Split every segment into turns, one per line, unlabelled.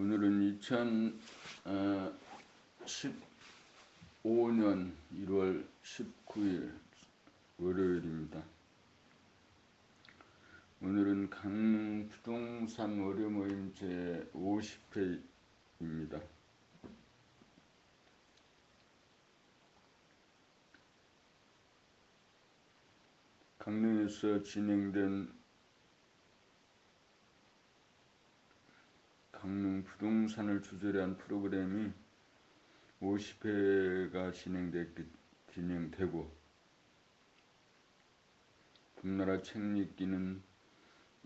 오늘은 2015년 1월 19일 월요일입니다. 오늘은 강릉 부동산 월요모임 제 50회입니다. 강릉에서 진행된 강릉 부동산을 주제로 한 프로그램이 50회가 진행되고 봄나라 책읽기는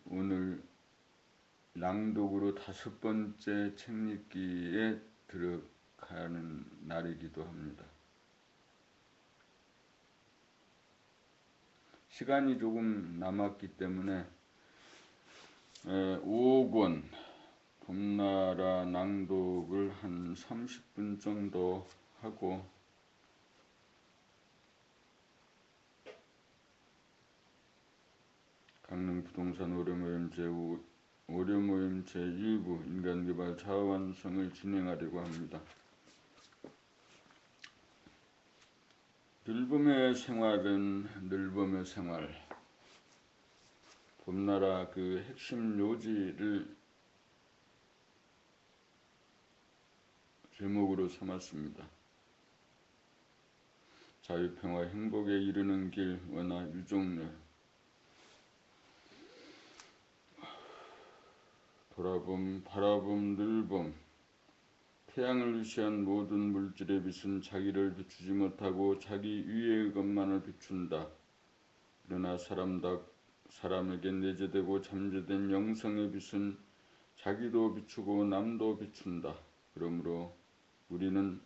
오늘 낭독으로 5번째 책읽기에 들어가는 날이기도 합니다. 시간이 조금 남았기 때문에 5권 봄나라 낭독을 한 30분 정도 하고 강릉 부동산 월요모임 제1부 인간개발 자아완성을 진행하려고 합니다. 늘봄의 생활은 늘봄의 생활. 봄나라 그 핵심 요지를 제목으로 삼았습니다. 자유평화 행복에 이르는 길 원화 유종래. 돌아봄 바라봄 늘봄. 태양을 위시한 모든 물질의 빛은 자기를 비추지 못하고 자기 위의 것만을 비춘다. 그러나 사람에게 내재되고 잠재된 영성의 빛은 자기도 비추고 남도 비춘다. 그러므로 우리는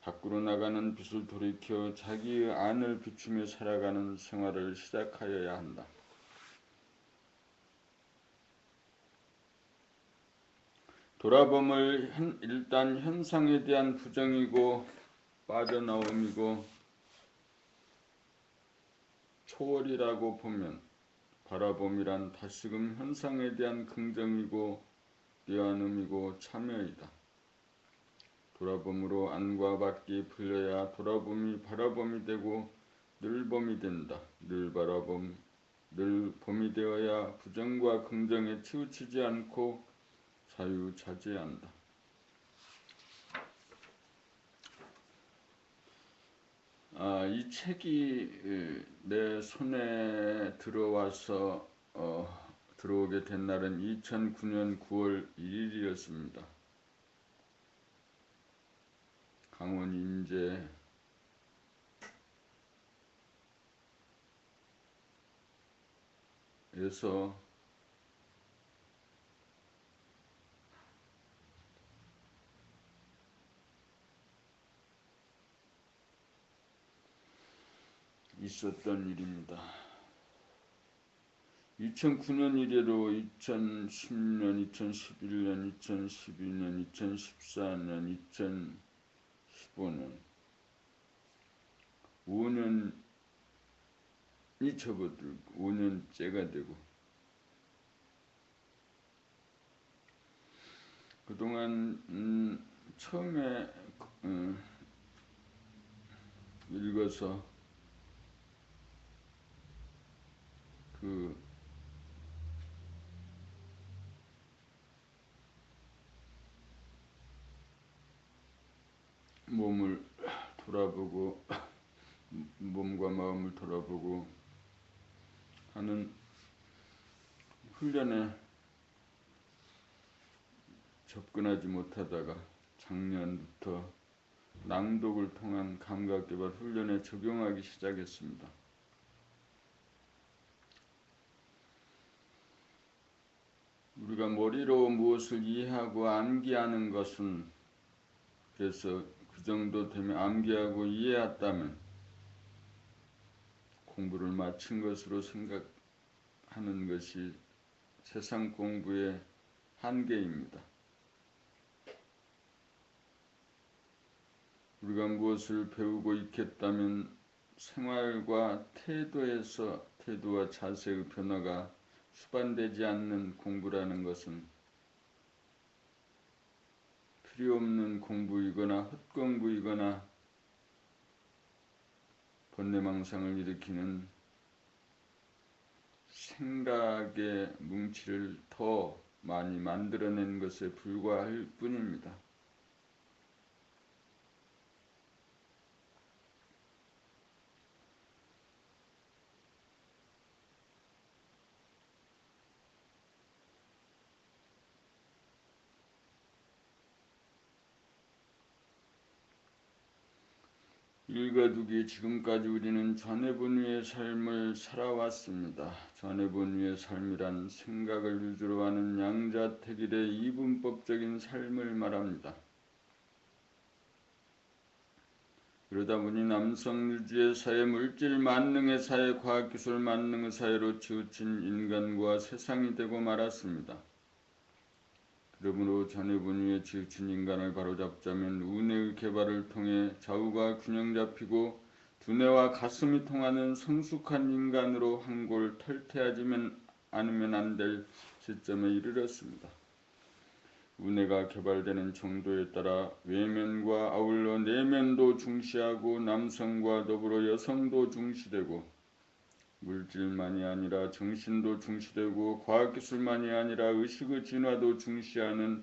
밖으로 나가는 빛을 돌이켜 자기의 안을 비추며 살아가는 생활을 시작하여야 한다. 돌아봄을 일단 현상에 대한 부정이고 빠져나옴이고 초월이라고 보면 바라봄이란 다시금 현상에 대한 긍정이고 뛰어남이고 참여이다. 돌아봄으로 안과 밖이 풀려야 돌아봄이 바라봄이 되고 늘봄이 된다. 늘 바라봄, 늘 봄이 되어야 부정과 긍정에 치우치지 않고 자유자재한다. 이 책이 내 손에 들어오게 된 날은 2009년 9월 1일이었습니다. 강원 인제에서 있었던 일입니다. 2009년 이래로 2010년, 2011년, 2012년, 2014년, 2015년 5년이 접어들고 5년째가 되고 그동안 처음에 읽어서 그 몸을 돌아보고 몸과 마음을 돌아보고 하는 훈련에 접근하지 못하다가 작년부터 낭독을 통한 감각개발 훈련에 적용하기 시작했습니다. 우리가 머리로 무엇을 이해하고 암기하는 것은 그래서 그 정도 되면 암기하고 이해했다면 공부를 마친 것으로 생각하는 것이 세상 공부의 한계입니다. 우리가 무엇을 배우고 익혔다면 생활과 태도와 자세의 변화가 수반되지 않는 공부라는 것은 필요 없는 공부이거나 헛공부이거나 번뇌망상을 일으키는 생각의 뭉치를 더 많이 만들어낸 것에 불과할 뿐입니다. 읽어두기 지금까지 우리는 전해본위의 삶을 살아왔습니다. 전해본위의 삶이란 생각을 위주로 하는 양자택일의 이분법적인 삶을 말합니다. 그러다 보니 남성유지의 사회, 물질 만능의 사회, 과학기술 만능의 사회로 치우친 인간과 세상이 되고 말았습니다. 그러므로 전해본위에 치우친 인간을 바로잡자면 운해의 개발을 통해 좌우가 균형 잡히고 두뇌와 가슴이 통하는 성숙한 인간으로 한골 탈퇴하지 않으면 안 될 시점에 이르렀습니다. 운해가 개발되는 정도에 따라 외면과 아울러 내면도 중시하고 남성과 더불어 여성도 중시되고 물질만이 아니라 정신도 중시되고 과학기술만이 아니라 의식의 진화도 중시하는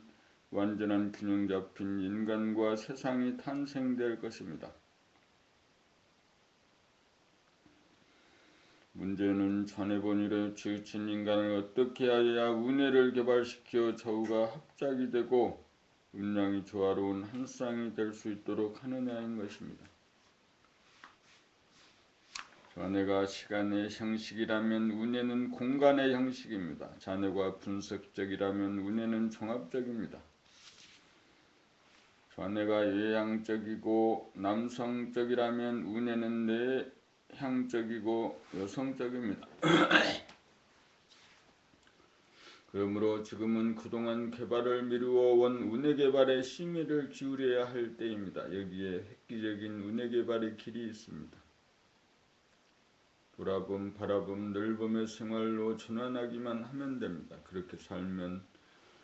완전한 균형 잡힌 인간과 세상이 탄생될 것입니다. 문제는 전해본위로 치우친 인간을 어떻게 해야 운해를 개발시켜 좌우가 합작이 되고 음양이 조화로운 한 쌍이 될 수 있도록 하느냐인 것입니다. 전해가 시간의 형식이라면 운해는 공간의 형식입니다. 전해가 분석적이라면 운해는 종합적입니다. 전해가 외향적이고 남성적이라면 운해는 내향적이고 여성적입니다. 그러므로 지금은 그동안 개발을 미루어온 운해 개발에 심의를 기울여야 할 때입니다. 여기에 획기적인 운해 개발의 길이 있습니다. 돌아봄, 바라봄, 늘봄의 생활로 전환하기만 하면 됩니다. 그렇게 살면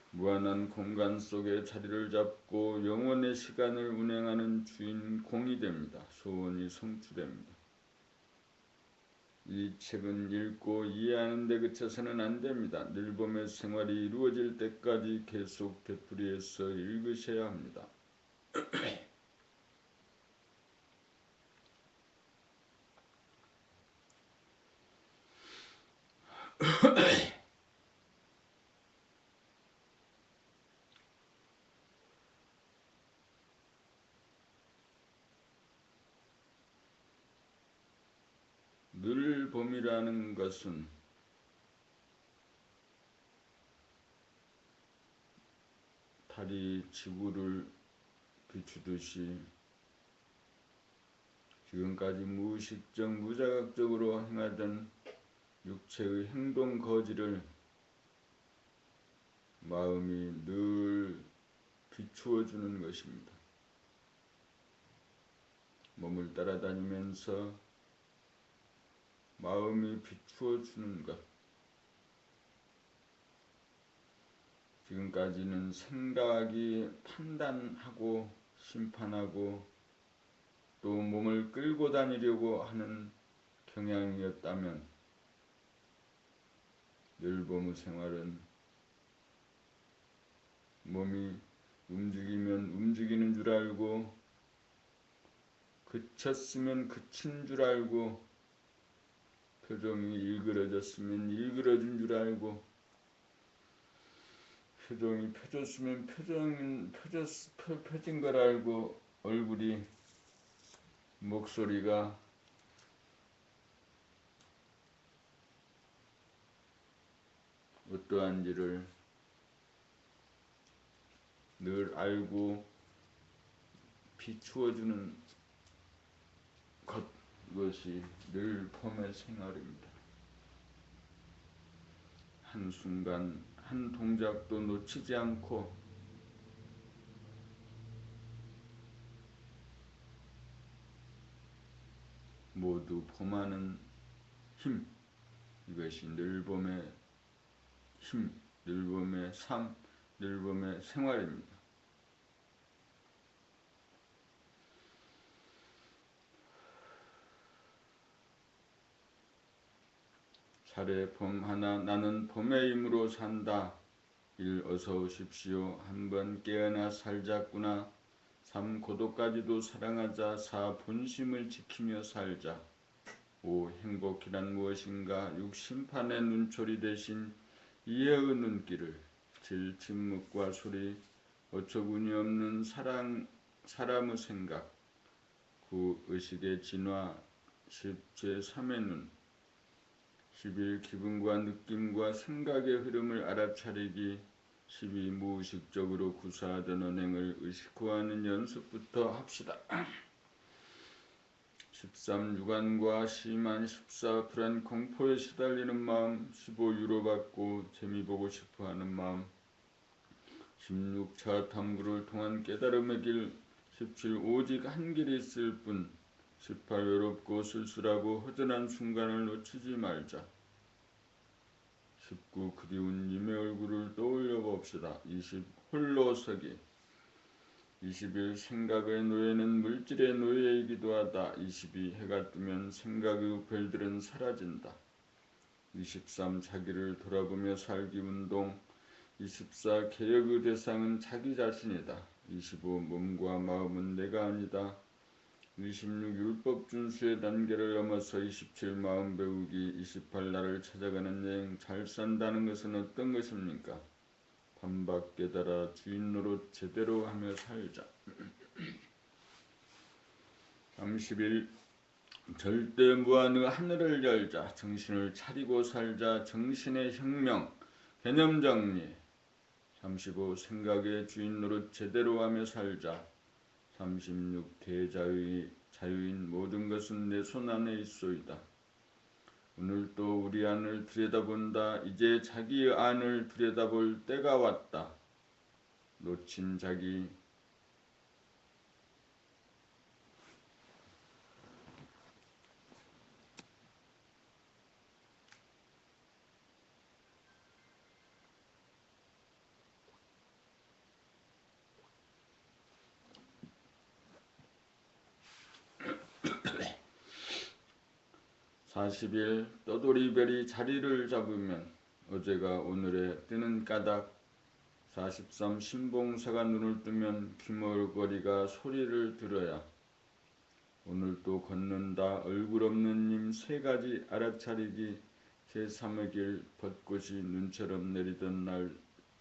무한한 공간 속에 자리를 잡고 영원의 시간을 운행하는 주인공이 됩니다. 소원이 성취됩니다. 이 책은 읽고 이해하는 데 그쳐서는 안 됩니다. 늘봄의 생활이 이루어질 때까지 계속 되풀이해서 읽으셔야 합니다. 늘봄이라는 것은 달이 지구를 비추듯이 지금까지 무의식적, 무자각적으로 행하던 육체의 행동 거지를 마음이 늘 비추어 주는 것입니다. 몸을 따라다니면서 마음이 비추어 주는 것. 지금까지는 생각이 판단하고 심판하고 또 몸을 끌고 다니려고 하는 경향이었다면 늘봄의 생활은 몸이 움직이면 움직이는 줄 알고 그쳤으면 그친 줄 알고 표정이 일그러졌으면 일그러진 줄 알고 표정이 펴졌으면 펴진 걸 알고 얼굴이 목소리가 어떠한지를 늘 알고 비추어주는 것이 늘 봄의 생활입니다. 한순간 한 동작도 놓치지 않고 모두 봄하는 힘, 이것이 늘봄의 힘, 늘봄의 삶, 늘봄의 생활입니다. 차례 봄 하나 나는 봄의 힘으로 산다. 1. 어서 오십시오. 한번 깨어나 살자꾸나. 3. 고독까지도 사랑하자. 4. 본심을 지키며 살자. 5. 행복이란 무엇인가. 6. 심판의 눈초리 대신 이해의 눈길을. 7. 침묵과 소리. 어처구니 없는 사람의 생각. 9. 의식의 진화. 10. 제3의 눈. 11. 기분과 느낌과 생각의 흐름을 알아차리기. 12. 무의식적으로 구사하던 언행을 의식화하는 연습부터 합시다. 13. 유관과 심한 14. 불안 공포에 시달리는 마음. 15. 위로받고 재미보고 싶어하는 마음. 16. 자아 탐구를 통한 깨달음의 길. 17. 오직 한 길이 있을 뿐. 18. 외롭고 쓸쓸하고 허전한 순간을 놓치지 말자. 19. 그리운 님의 얼굴을 떠올려 봅시다. 20. 홀로 서기. 21. 생각의 노예는 물질의 노예이기도 하다. 22. 해가 뜨면 생각의 별들은 사라진다. 23. 자기를 돌아보며 살기 운동. 24. 개혁의 대상은 자기 자신이다. 25. 몸과 마음은 내가 아니다. 26. 율법 준수의 단계를 넘어서 27. 마음 배우기. 28. 나를 찾아가는 여행. 잘 산다는 것은 어떤 것입니까? 반박 깨달아 주인 노릇 제대로 하며 살자. 31. 절대 무한의 하늘을 열자. 정신을 차리고 살자. 정신의 혁명. 개념 정리. 35. 생각의 주인 노릇 제대로 하며 살자. 36. 대자유인 모든 것은 내 손 안에 있소이다. 오늘 또 우리 안을 들여다본다. 이제 자기의 안을 들여다볼 때가 왔다. 놓친 자기. (40일) 떠돌이별이 자리를 잡으면 어제가 오늘의 뜨는 까닭. 43. 신봉사가 눈을 뜨면 귀머거리가 소리를 들어야. 오늘 또 걷는다. 얼굴 없는 님 3가지 알아차리기. 제3의 길. 벚꽃이 눈처럼 내리던 날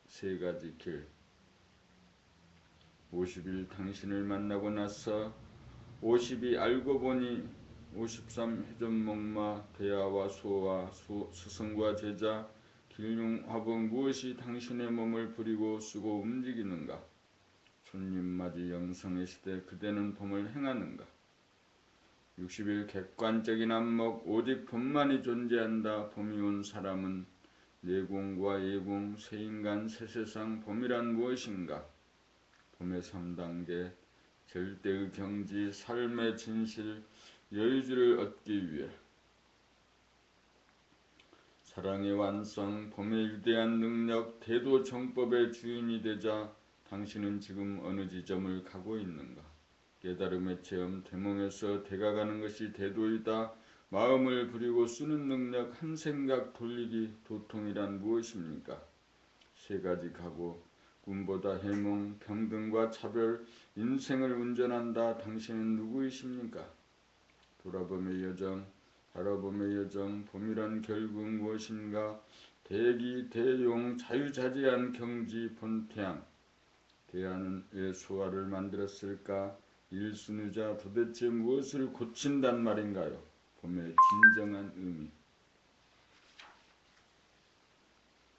3가지 길. 50일 당신을 만나고 나서. 52. 알고 보니. 53. 회전목마. 대야와 소와 스승과 제자. 길흉화복 무엇이 당신의 몸을 부리고 쓰고 움직이는가. 손님맞이 영성의 시대 그대는 봄을 행하는가. 60일 객관적인 안목. 오직 봄만이 존재한다. 봄이 온 사람은 내공과 예공, 새인간, 새세상. 봄이란 무엇인가. 봄의 3단계. 절대의 경지, 삶의 진실, 여유주를 얻기 위해. 사랑의 완성, 봄의 위대한 능력, 대도 정법의 주인이 되자. 당신은 지금 어느 지점을 가고 있는가. 깨달음의 체험, 대몽에서 대가 가는 것이 대도이다. 마음을 부리고 쓰는 능력, 한 생각 돌리기. 도통이란 무엇입니까? 3가지 각오. 꿈보다 해몽, 평등과 차별, 인생을 운전한다. 당신은 누구이십니까? 돌아봄의 여정, 바라봄의 여정. 봄이란 결국 무엇인가. 대기, 대용, 자유자재한 경지, 본태양. 대안은 왜 소화를 만들었을까? 일순위자 도대체 무엇을 고친단 말인가요? 봄의 진정한 의미.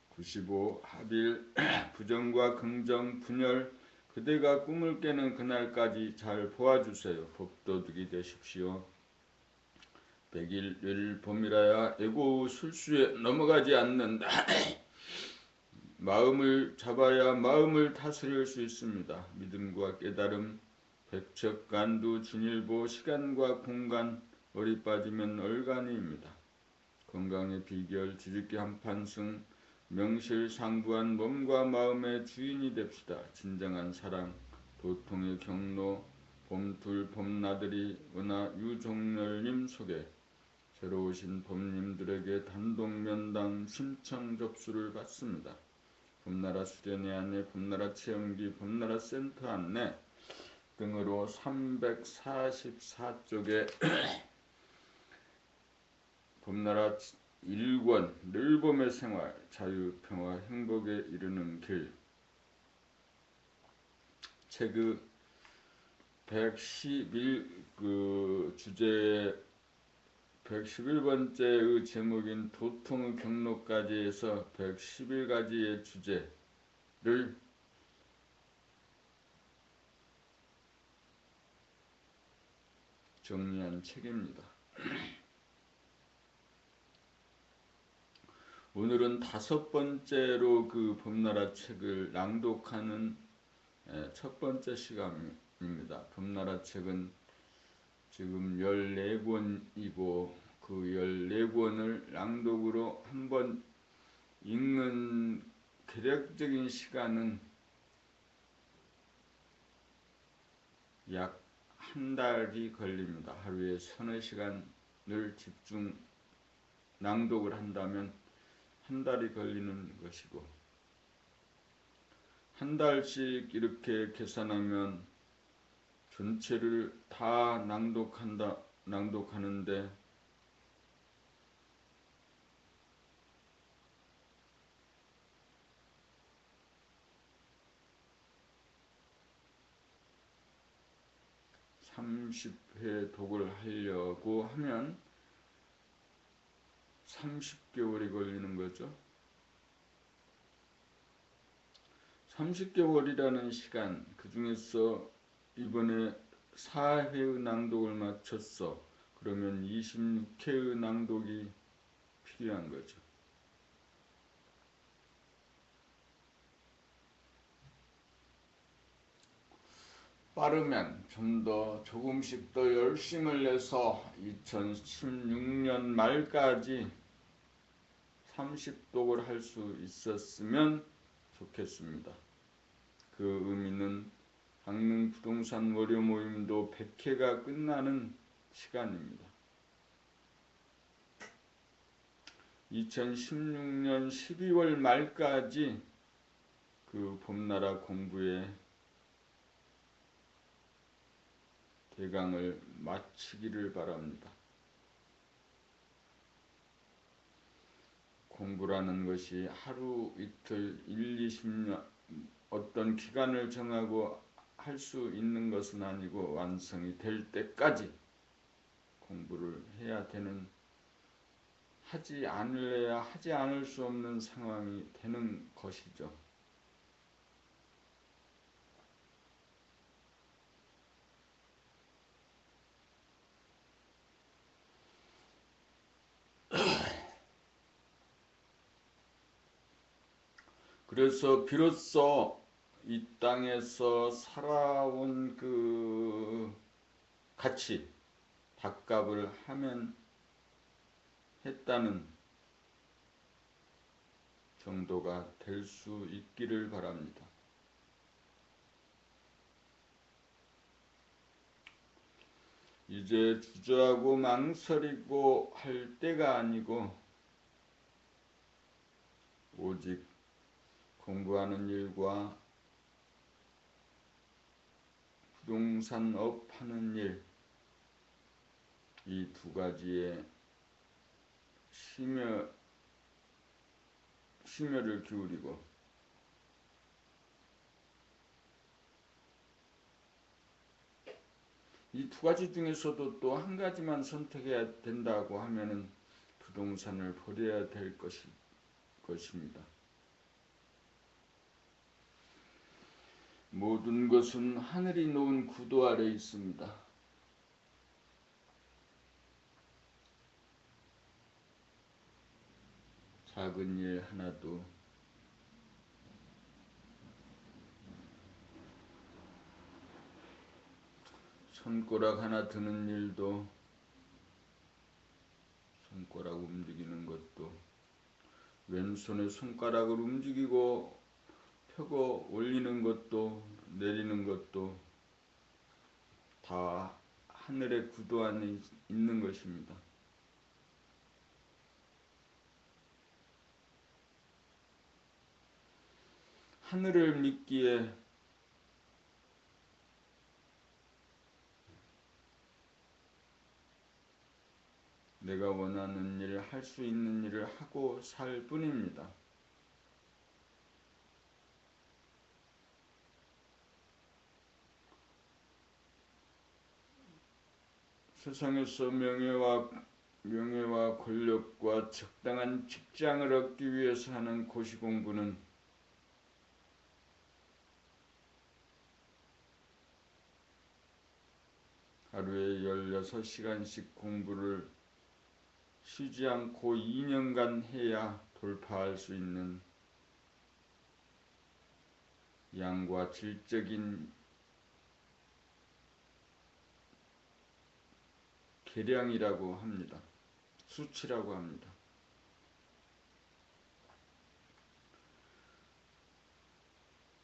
95. 합일. 부정과 긍정, 분열. 그대가 꿈을 깨는 그날까지 잘 보아주세요. 법도둑이 되십시오. 100일. 늘 봄이라야 애고 술수에 넘어가지 않는다. 마음을 잡아야 마음을 다스릴 수 있습니다. 믿음과 깨달음. 백척, 간두, 진일보. 시간과 공간. 머리 빠지면 얼간이입니다. 건강의 비결. 뒤집기 한판승. 명실상부한 몸과 마음의 주인이 됩시다. 진정한 사랑. 도통의 경로. 봄둘 봄나들이. 은하 유종렬님 소개. 새로 오신 법님들에게 단독 면담 신청 접수를 받습니다. 봄나라 수련회 안내, 봄나라 체험기, 봄나라 센터 안내 등으로 344쪽에 봄나라 1권 늘봄의 생활, 자유, 평화, 행복에 이르는 길 책의 111 주제 111번째의 제목인 도통의 경로까지 해서 111가지의 주제를 정리한 책입니다. 오늘은 5번째로 그 봄나라 책을 낭독하는 첫 번째 시간입니다. 봄나라 책은 지금 14권이고 그 14권을 낭독으로 한번 읽는 계략적인 시간은 약 한 달이 걸립니다. 하루에 서너 시간을 집중 낭독을 한다면 한 달이 걸리는 것이고, 한 달씩 이렇게 계산하면 전체를 다 낭독하는데 30회 독을 하려고 하면 30개월이 걸리는 거죠. 30개월이라는 시간, 그 중에서 이번에 4회의 낭독을 마쳤어. 그러면 26회의 낭독이 필요한 거죠. 빠르면 좀 더 조금씩 더 열심을 내서 2016년 말까지 30독을 할 수 있었으면 좋겠습니다. 그 의미는 강릉 부동산 월요 모임도 100회가 끝나는 시간입니다. 2016년 12월 말까지 그 봄나라 공부에 대강을 마치기를 바랍니다. 공부라는 것이 하루 이틀 20년 어떤 기간을 정하고 할 수 있는 것은 아니고 완성이 될 때까지 공부를 해야 되는, 하지 않으려야 하지 않을 수 없는 상황이 되는 것이죠. 그래서 비로소 이 땅에서 살아온 그 가치, 밥값을 하면 했다는 정도가 될 수 있기를 바랍니다. 이제 주저하고 망설이고 할 때가 아니고 오직 공부하는 일과 부동산업 하는 일, 이 두 가지에 심혈을 기울이고 이 두 가지 중에서도 또 한 가지만 선택해야 된다고 하면은 부동산을 버려야 될 것입니다. 모든 것은 하늘이 놓은 구도 아래 있습니다. 작은 일 하나도 손가락 하나 드는 일도, 손가락 움직이는 것도, 왼손에 손가락을 움직이고 펴고 올리는 것도 내리는 것도 다 하늘의 구도 안에 있는 것입니다. 하늘을 믿기에 내가 원하는 일, 할 수 있는 일을 하고 살 뿐입니다. 세상에서 명예와 권력과 적당한 직장을 얻기 위해서 하는 고시공부는 하루에 16시간씩 공부를 쉬지 않고 2년간 해야 돌파할 수 있는 양과 질적인 계량이라고 합니다. 수치라고 합니다.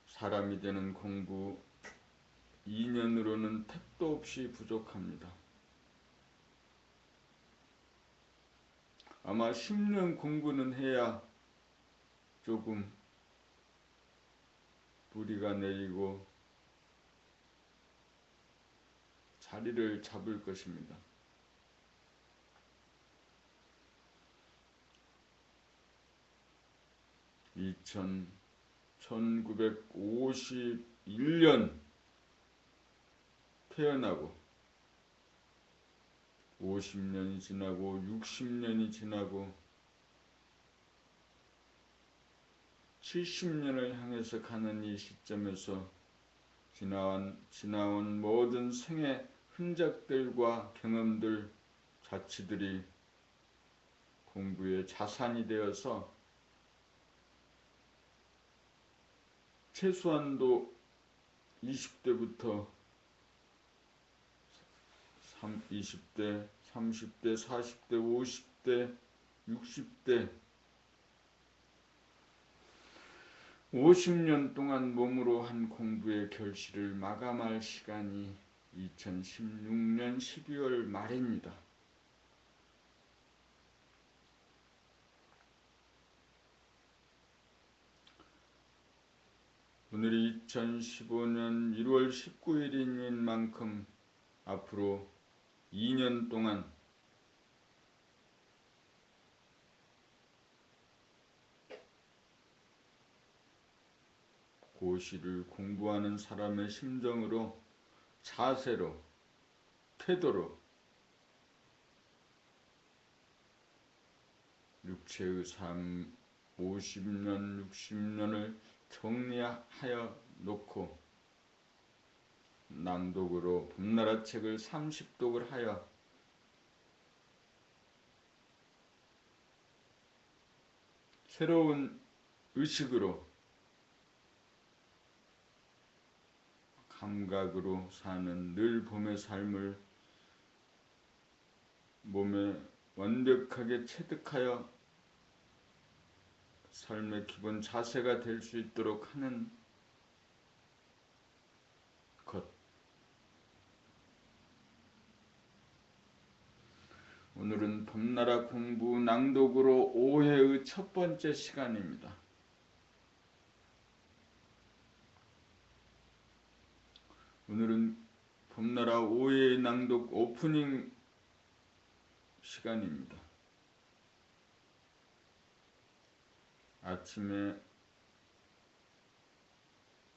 사람이 되는 공부 2년으로는 택도 없이 부족합니다. 아마 10년 공부는 해야 조금 뿌리가 내리고 자리를 잡을 것입니다. 1951년 태어나고 50년이 지나고 60년이 지나고 70년을 향해서 가는 이 시점에서 지나온 모든 생의 흔적들과 경험들, 자취들이 공부의 자산이 되어서 최소한도 20대부터 20대, 30대, 40대, 50대, 60대 50년 동안 몸으로 한 공부의 결실을 마감할 시간이 2016년 12월 말입니다. 오늘이 2015년 1월 19일인 만큼 앞으로 2년 동안 고시를 공부하는 사람의 심정으로, 자세로, 태도로 육체의 삶 50년, 60년을 정리하여 놓고 낭독으로 봄나라 책을 30독을 하여 새로운 의식으로 감각으로 사는 늘 봄의 삶을 몸에 완벽하게 체득하여 삶의 기본 자세가 될 수 있도록 하는 것. 오늘은 봄나라 공부 낭독으로 5회의 첫 번째 시간입니다. 오늘은 봄나라 5회의 낭독 오프닝 시간입니다.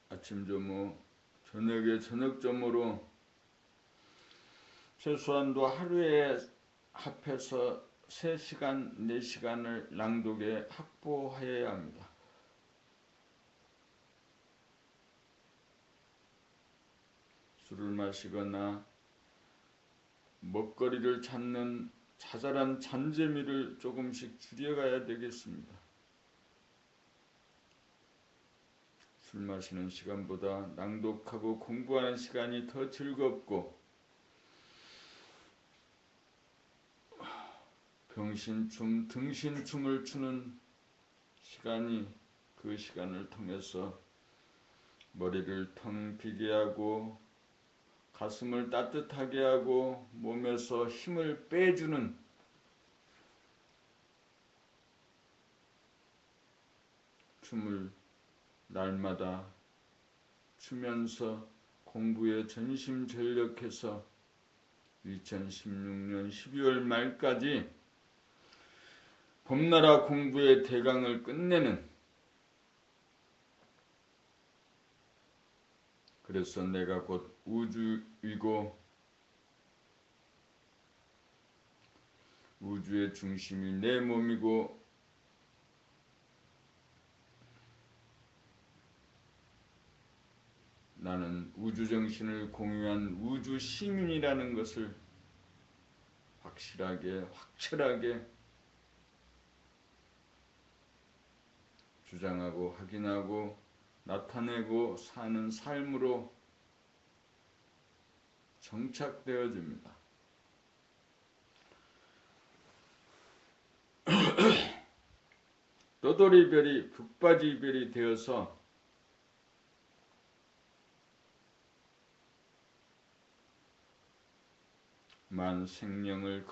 아침점호, 저녁에 저녁점호로 최소한도 하루에 합해서 3시간, 4시간을 낭독에 확보하여야 합니다. 술을 마시거나 먹거리를 찾는 자잘한 잔재미를 조금씩 줄여가야 되겠습니다. 술 마시는 시간보다 낭독하고 공부하는 시간이 더 즐겁고 병신춤, 등신춤을 추는 시간이 그 시간을 통해서 머리를 텅 비게 하고 가슴을 따뜻하게 하고 몸에서 힘을 빼주는 춤을 날마다 추면서 공부에 전심전력해서 2016년 12월 말까지 봄나라 공부의 대강을 끝내는, 그래서 내가 곧 우주이고 우주의 중심이 내 몸이고 나는 우주정신을 공유한 우주시민이라는 것을 확실하게 주장하고 확인하고 나타내고 사는 삶으로 정착되어집니다. 떠돌이별이 북바지별이 되어서 만 생명을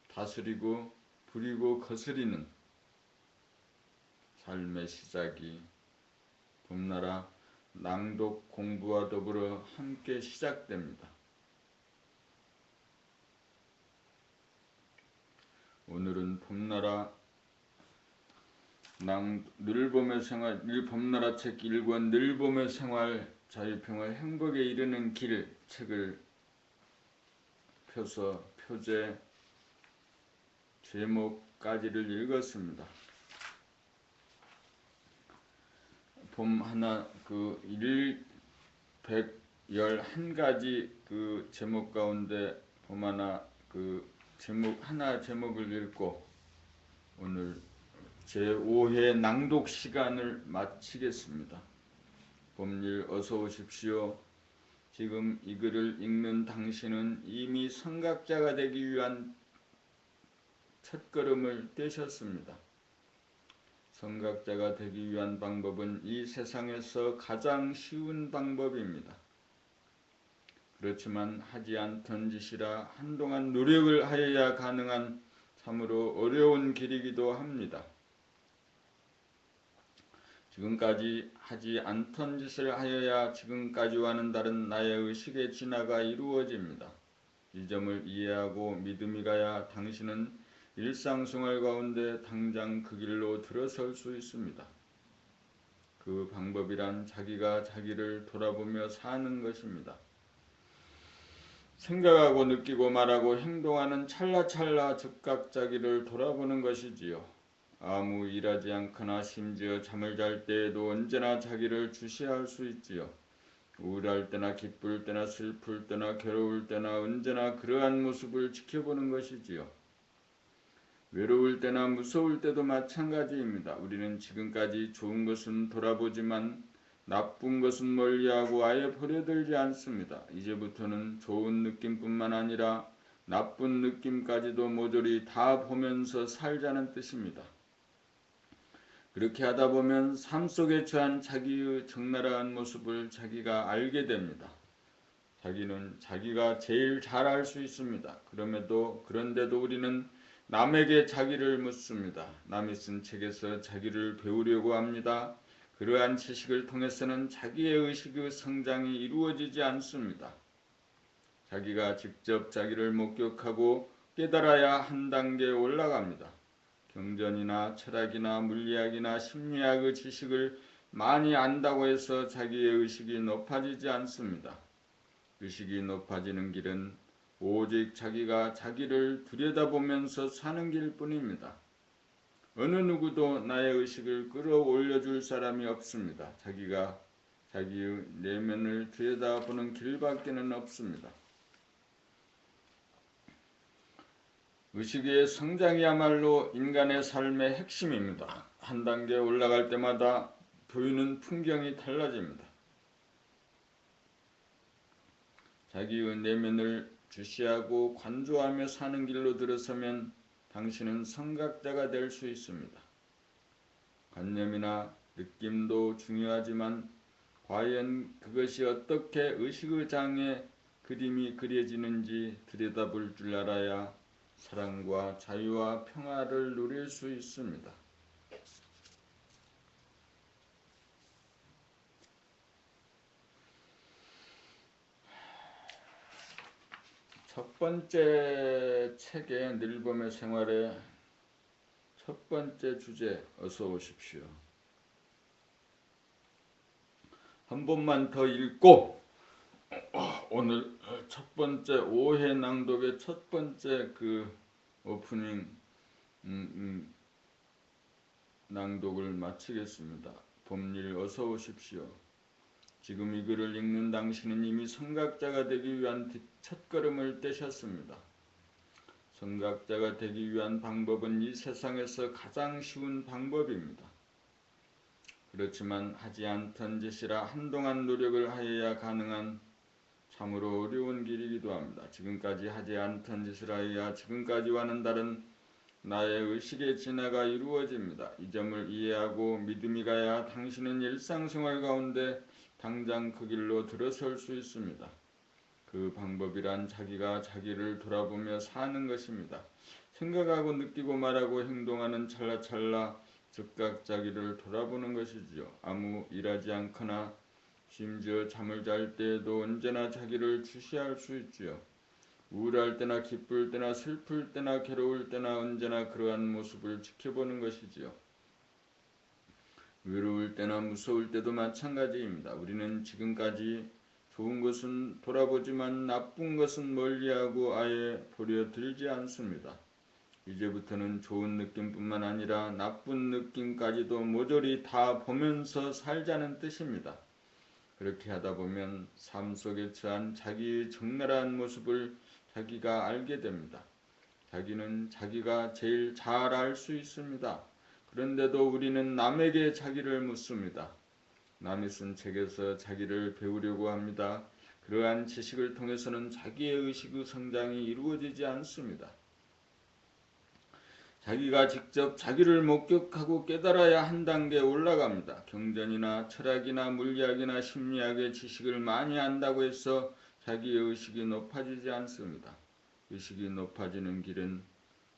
다스리고 부리고 거스리는 삶의 시작이 봄나라 낭독 공부와 더불어 함께 시작됩니다. 오늘은 봄나라 늘봄의 생활, 봄나라 책 1권 늘봄의 생활 자유평화 행복에 이르는 길 책을 펴서 표제 제목까지를 읽었습니다. 봄 하나 111가지 그 제목 가운데 봄 하나 제목을 읽고 오늘 제5회 낭독 시간을 마치겠습니다. 봄일 어서 오십시오. 지금 이 글을 읽는 당신은 이미 성각자가 되기 위한 첫걸음을 떼셨습니다. 성각자가 되기 위한 방법은 이 세상에서 가장 쉬운 방법입니다. 그렇지만 하지 않던 짓이라 한동안 노력을 하여야 가능한 참으로 어려운 길이기도 합니다. 지금까지 하지 않던 짓을 하여야 지금까지와는 다른 나의 의식의 진화가 이루어집니다. 이 점을 이해하고 믿음이 가야 당신은 일상생활 가운데 당장 그 길로 들어설 수 있습니다. 그 방법이란 자기가 자기를 돌아보며 사는 것입니다. 생각하고 느끼고 말하고 행동하는 찰나찰나 즉각 자기를 돌아보는 것이지요. 아무 일하지 않거나 심지어 잠을 잘 때에도 언제나 자기를 주시할 수 있지요. 우울할 때나 기쁠 때나 슬플 때나 괴로울 때나 언제나 그러한 모습을 지켜보는 것이지요. 외로울 때나 무서울 때도 마찬가지입니다. 우리는 지금까지 좋은 것은 돌아보지만 나쁜 것은 멀리하고 아예 버려들지 않습니다. 이제부터는 좋은 느낌뿐만 아니라 나쁜 느낌까지도 모조리 다 보면서 살자는 뜻입니다. 그렇게 하다 보면 삶 속에 처한 자기의 적나라한 모습을 자기가 알게 됩니다. 자기는 자기가 제일 잘 알 수 있습니다. 그런데도 우리는 남에게 자기를 묻습니다. 남이 쓴 책에서 자기를 배우려고 합니다. 그러한 지식을 통해서는 자기의 의식의 성장이 이루어지지 않습니다. 자기가 직접 자기를 목격하고 깨달아야 한 단계 올라갑니다. 경전이나 철학이나 물리학이나 심리학의 지식을 많이 안다고 해서 자기의 의식이 높아지지 않습니다. 의식이 높아지는 길은 오직 자기가 자기를 들여다보면서 사는 길뿐입니다. 어느 누구도 나의 의식을 끌어올려줄 사람이 없습니다. 자기가 자기의 내면을 들여다보는 길밖에는 없습니다. 의식의 성장이야말로 인간의 삶의 핵심입니다. 한 단계 올라갈 때마다 보이는 풍경이 달라집니다. 자기의 내면을 주시하고 관조하며 사는 길로 들어서면 당신은 성각자가 될 수 있습니다. 관념이나 느낌도 중요하지만 과연 그것이 어떻게 의식의 장에 그림이 그려지는지 들여다볼 줄 알아야 사랑과 자유와 평화를 누릴 수 있습니다. 첫 번째 책의 늘봄의 생활의 첫 번째 주제, 어서 오십시오. 한 번만 더 읽고 오늘 첫 번째 5회 낭독의 첫 번째 그 오프닝 낭독을 마치겠습니다. 봄일 어서 오십시오. 지금 이 글을 읽는 당신은 이미 선각자가 되기 위한 첫걸음을 떼셨습니다. 선각자가 되기 위한 방법은 이 세상에서 가장 쉬운 방법입니다. 그렇지만 하지 않던 짓이라 한동안 노력을 하여야 가능한 참으로 어려운 길이기도 합니다. 지금까지 하지 않던 짓을 하여야 지금까지와는 다른 나의 의식의 진화가 이루어집니다. 이 점을 이해하고 믿음이 가야 당신은 일상생활 가운데 당장 그 길로 들어설 수 있습니다. 그 방법이란 자기가 자기를 돌아보며 사는 것입니다. 생각하고 느끼고 말하고 행동하는 찰나찰나 즉각 자기를 돌아보는 것이지요. 아무 일하지 않거나 심지어 잠을 잘 때에도 언제나 자기를 주시할 수 있지요. 우울할 때나 기쁠 때나 슬플 때나 괴로울 때나 언제나 그러한 모습을 지켜보는 것이지요. 외로울 때나 무서울 때도 마찬가지입니다. 우리는 지금까지 좋은 것은 돌아보지만 나쁜 것은 멀리하고 아예 보려 들지 않습니다. 이제부터는 좋은 느낌뿐만 아니라 나쁜 느낌까지도 모조리 다 보면서 살자는 뜻입니다. 그렇게 하다 보면 삶 속에 처한 자기의 적나라한 모습을 자기가 알게 됩니다. 자기는 자기가 제일 잘 알 수 있습니다. 그런데도 우리는 남에게 자기를 묻습니다. 남이 쓴 책에서 자기를 배우려고 합니다. 그러한 지식을 통해서는 자기의 의식의 성장이 이루어지지 않습니다. 자기가 직접 자기를 목격하고 깨달아야 한 단계 올라갑니다. 경전이나 철학이나 물리학이나 심리학의 지식을 많이 안다고 해서 자기의 의식이 높아지지 않습니다. 의식이 높아지는 길은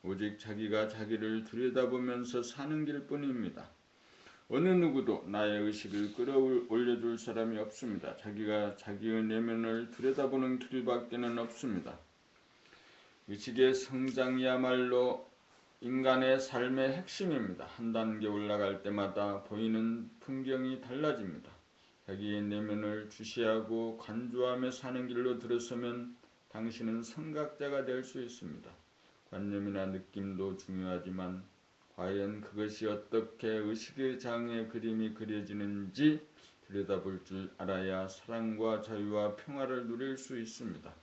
오직 자기가 자기를 들여다보면서 사는 길뿐입니다. 어느 누구도 나의 의식을 끌어올려줄 사람이 없습니다. 자기가 자기의 내면을 들여다보는 길밖에는 없습니다. 의식의 성장이야말로 인간의 삶의 핵심입니다. 한 단계 올라갈 때마다 보이는 풍경이 달라집니다. 자기의 내면을 주시하고 관조하며 사는 길로 들어서면 당신은 선각자가 될 수 있습니다. 관념이나 느낌도 중요하지만 과연 그것이 어떻게 의식의 장의 그림이 그려지는지 들여다볼 줄 알아야 사랑과 자유와 평화를 누릴 수 있습니다.